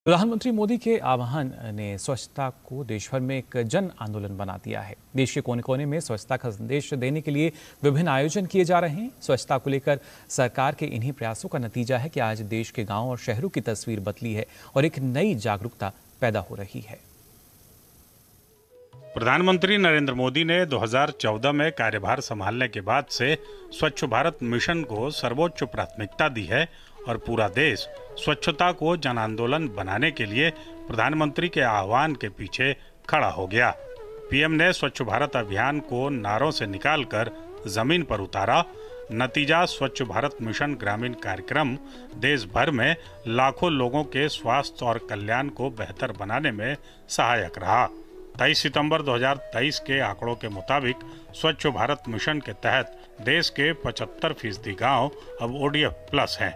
प्रधानमंत्री मोदी के आह्वान ने स्वच्छता को देश भर में एक जन आंदोलन बना दिया है। देश के कोने कोने में स्वच्छता का संदेश देने के लिए विभिन्न आयोजन किए जा रहे हैं। स्वच्छता को लेकर सरकार के इन्हीं प्रयासों का नतीजा है कि आज देश के गांव और शहरों की तस्वीर बदली है और एक नई जागरूकता पैदा हो रही है। प्रधानमंत्री नरेंद्र मोदी ने 2014 में कार्यभार संभालने के बाद से स्वच्छ भारत मिशन को सर्वोच्च प्राथमिकता दी है और पूरा देश स्वच्छता को जन आंदोलन बनाने के लिए प्रधानमंत्री के आह्वान के पीछे खड़ा हो गया। पीएम ने स्वच्छ भारत अभियान को नारों से निकालकर जमीन पर उतारा। नतीजा स्वच्छ भारत मिशन ग्रामीण कार्यक्रम देश भर में लाखों लोगों के स्वास्थ्य और कल्याण को बेहतर बनाने में सहायक रहा। 23 सितंबर 2023 के आंकड़ों के मुताबिक स्वच्छ भारत मिशन के तहत देश के 75% गांव अब ODF प्लस हैं।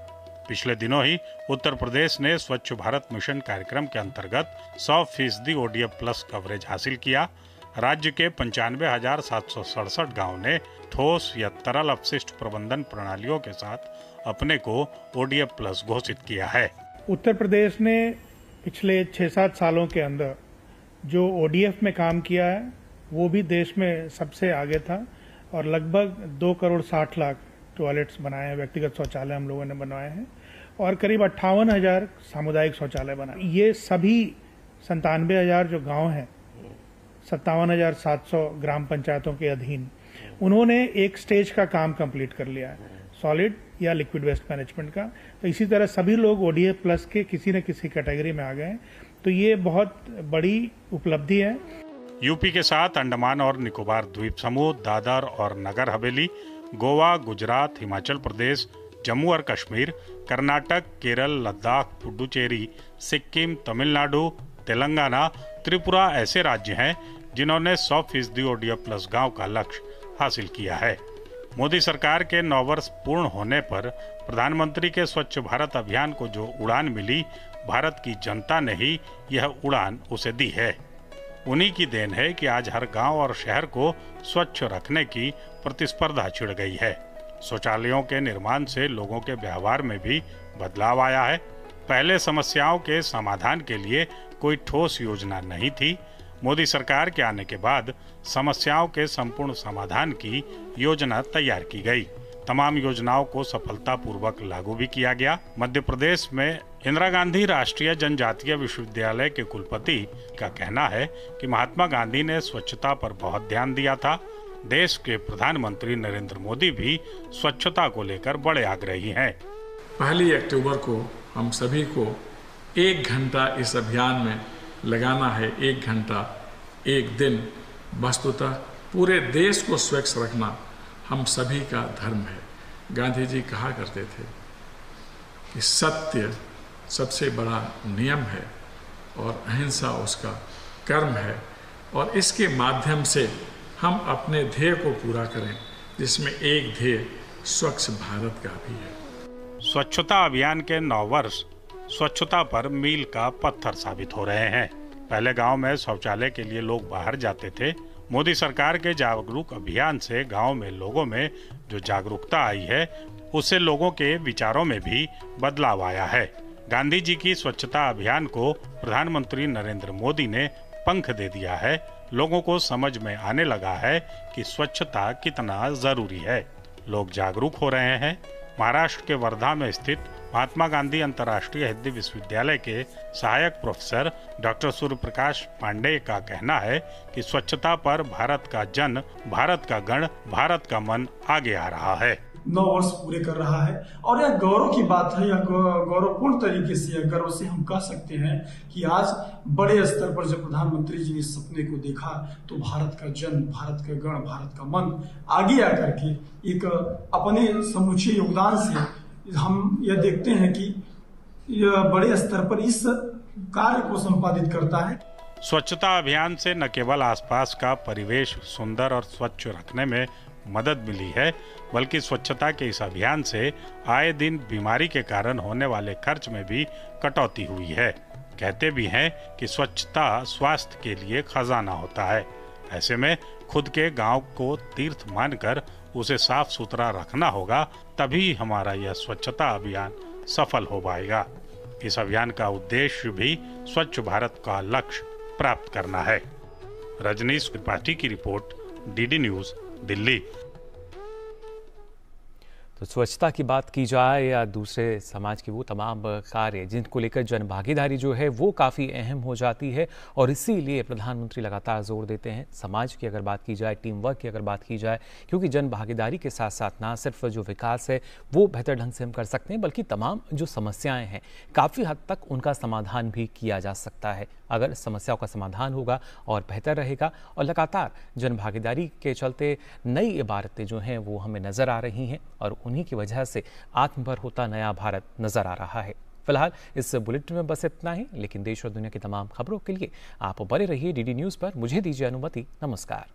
पिछले दिनों ही उत्तर प्रदेश ने स्वच्छ भारत मिशन कार्यक्रम के अंतर्गत 100% ODF प्लस कवरेज हासिल किया। राज्य के 95,767 गाँव ने ठोस या तरल अपशिष्ट प्रबंधन प्रणालियों के साथ अपने को ODF प्लस घोषित किया है। उत्तर प्रदेश ने पिछले 6-7 सालों के अंदर जो ODF में काम किया है वो भी देश में सबसे आगे था और लगभग 2 करोड़ 60 लाख टॉयलेट्स बनाए हैं, व्यक्तिगत शौचालय हम लोगों ने बनवाए हैं और करीब 58,000 सामुदायिक शौचालय बनाए। ये सभी 97,000 जो गांव हैं, 57,700 ग्राम पंचायतों के अधीन, उन्होंने एक स्टेज का काम कंप्लीट कर लिया है, सॉलिड या लिक्विड वेस्ट मैनेजमेंट का। तो इसी तरह सभी लोग ODF प्लस के किसी न किसी कैटेगरी में आ गए हैं। तो ये बहुत बड़ी उपलब्धि है। यूपी के साथ अंडमान और निकोबार द्वीप समूह, दादर और नगर हवेली, गोवा, गुजरात, हिमाचल प्रदेश, जम्मू और कश्मीर, कर्नाटक, केरल, लद्दाख, पुडुचेरी, सिक्किम, तमिलनाडु, तेलंगाना, त्रिपुरा ऐसे राज्य हैं जिन्होंने 100% ODF प्लस गांव का लक्ष्य हासिल किया है। मोदी सरकार के 9 वर्ष पूर्ण होने पर प्रधानमंत्री के स्वच्छ भारत अभियान को जो उड़ान मिली, भारत की जनता ने ही यह उड़ान उसे दी है। उन्हीं की देन है कि आज हर गांव और शहर को स्वच्छ रखने की प्रतिस्पर्धा छिड़ गई है। शौचालयों के निर्माण से लोगों के व्यवहार में भी बदलाव आया है। पहले समस्याओं के समाधान के लिए कोई ठोस योजना नहीं थी। मोदी सरकार के आने के बाद समस्याओं के संपूर्ण समाधान की योजना तैयार की गई। तमाम योजनाओं को सफलतापूर्वक लागू भी किया गया। मध्य प्रदेश में इंदिरा गांधी राष्ट्रीय जनजातीय विश्वविद्यालय के कुलपति का कहना है कि महात्मा गांधी ने स्वच्छता पर बहुत ध्यान दिया था। देश के प्रधानमंत्री नरेंद्र मोदी भी स्वच्छता को लेकर बड़े आग्रही हैं। 1 अक्टूबर को हम सभी को 1 घंटा इस अभियान में लगाना है। 1 घंटा, 1 दिन, वस्तुतः पूरे देश को स्वच्छ रखना हम सभी का धर्म है। गांधी जी कहा करते थे कि सत्य सबसे बड़ा नियम है और अहिंसा उसका कर्म है और इसके माध्यम से हम अपने ध्येय को पूरा करें, जिसमें एक ध्येय स्वच्छ भारत का भी है। स्वच्छता अभियान के 9 वर्ष स्वच्छता पर मील का पत्थर साबित हो रहे हैं। पहले गांव में शौचालय के लिए लोग बाहर जाते थे। मोदी सरकार के जागरूक अभियान से गांव में लोगों में जो जागरूकता आई है, उससे लोगों के विचारों में भी बदलाव आया है। गांधी जी की स्वच्छता अभियान को प्रधानमंत्री नरेंद्र मोदी ने पंख दे दिया है। लोगों को समझ में आने लगा है कि स्वच्छता कितना जरूरी है। लोग जागरूक हो रहे हैं। महाराष्ट्र के वर्धा में स्थित महात्मा गांधी अंतर्राष्ट्रीय हिंदी विश्वविद्यालय के सहायक प्रोफेसर डॉक्टर सूर्य प्रकाश पांडेय का कहना है कि स्वच्छता पर भारत का जन, भारत का गण, भारत का मन आगे आ रहा है। 9 वर्ष पूरे कर रहा है और यह गौरव की बात है। यह गौरवपूर्ण तरीके से, गर्व से हम कह सकते हैं कि आज बड़े स्तर पर जब प्रधानमंत्री जी ने इस सपने को देखा तो भारत का जन, भारत का गण, भारत का मन आगे आकर के एक अपने समूचे योगदान से हम यह देखते हैं कि यह बड़े स्तर पर इस कार्य को संपादित करता है। स्वच्छता अभियान से न केवल आसपास का परिवेश सुंदर और स्वच्छ रखने में मदद मिली है, बल्कि स्वच्छता के इस अभियान से आए दिन बीमारी के कारण होने वाले खर्च में भी कटौती हुई है। कहते भी हैं कि स्वच्छता स्वास्थ्य के लिए खजाना होता है। ऐसे में खुद के गांव को तीर्थ मानकर उसे साफ सुथरा रखना होगा, तभी हमारा यह स्वच्छता अभियान सफल हो पाएगा। इस अभियान का उद्देश्य भी स्वच्छ भारत का लक्ष्य प्राप्त करना है। रजनीश त्रिपाठी की रिपोर्ट, डीडी न्यूज, दिल्ली। तो स्वच्छता की बात की जाए या दूसरे समाज के वो तमाम कार्य जिनको लेकर जन भागीदारी जो है वो काफ़ी अहम हो जाती है, और इसीलिए प्रधानमंत्री लगातार जोर देते हैं समाज की अगर बात की जाए, टीम वर्क की अगर बात की जाए, क्योंकि जन भागीदारी के साथ साथ ना सिर्फ जो विकास है वो बेहतर ढंग से हम कर सकते हैं, बल्कि तमाम जो समस्याएं हैं काफ़ी हद तक उनका समाधान भी किया जा सकता है अगर समस्याओं का समाधान होगा और बेहतर रहेगा। और लगातार जन भागीदारी के चलते नई इबारतें जो हैं वो हमें नज़र आ रही हैं, और उन्हीं की वजह से आत्मनिर्भर होता नया भारत नजर आ रहा है। फिलहाल इस बुलेटिन में बस इतना ही, लेकिन देश और दुनिया की तमाम खबरों के लिए आप बने रहिए डीडी न्यूज़ पर। मुझे दीजिए अनुमति। नमस्कार।